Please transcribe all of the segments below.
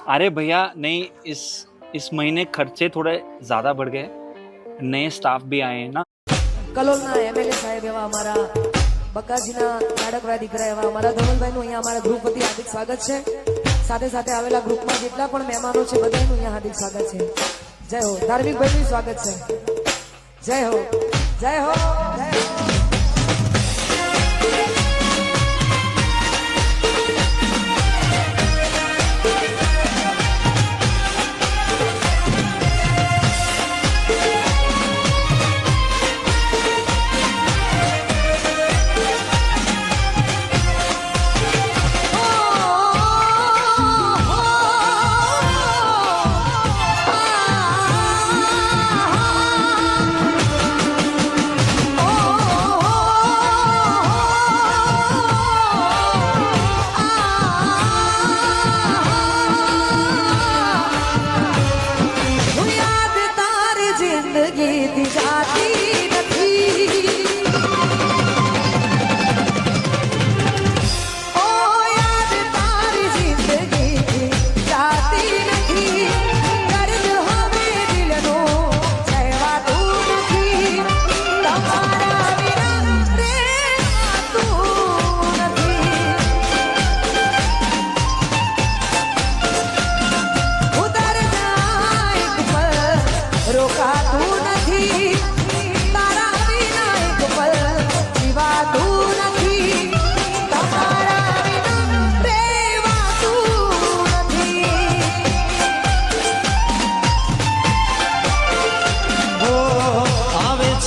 अरे भैया नहीं, इस महीने खर्चे थोड़े ज़्यादा बढ़ गए, नए स्टाफ भी आए हैं ना। કલોલના એમએલએ સાહેબ એવા અમારા બકાજીના નાડકવાયા દીકરા એવા અમારા ધવલભાઈનું અહીંયા અમારા ગ્રુપ વતી હાર્દિક સ્વાગત છે. સાથે સાથે આવેલા ગ્રુપમાં જેટલા પણ મહેમાનો છે બધાનું અહીંયા હાર્દિક સ્વાગત છે. જય હો. ધાર્મિક ભાઈનું સ્વાગત છે. જય હો, જય હો, જય હો.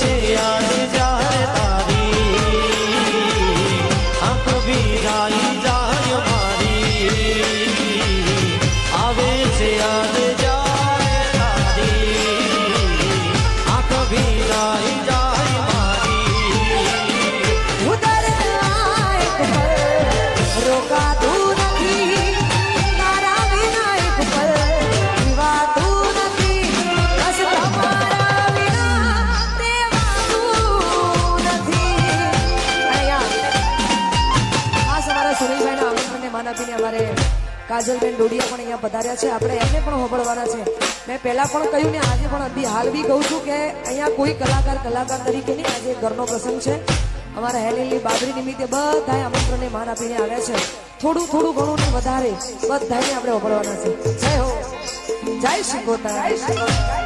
છે યાદ જ્યારે તારી આંખ ભીરાઈ જાય મારી આવે છે યાદ જ્યારે તારી આંખ ભીરાઈ જાય મારી ઉદર લાયક પલ રોકાતું નથી તારા વિના એક પલ જીવાતું નથી બસ તમારા વિના દેવાતું નથી અહીંયા ખાસ અમારા સુનિલભાઈના આમંત્રણને માન આપીને અમારે કાજલબેન ડોડિયા પણ અહીંયા પધાર્યા છે આપણે એમને પણ હોબળવાના છે મેં પહેલા પણ કહ્યું ને આજે પણ અભી હાલ બી કહું છું કે અહીંયા કોઈ કલાકાર તરીકે નહીં આજે ઘરનો પ્રસંગ છે અમારા હેલેલી બાબરી નિમિત્તે બધાએ આમંત્રણને માન આપીને આવ્યા છે થોડું ઘણું ને વધારે બધાને આપણે હોબળવાના છે જય હો જય શિકોતર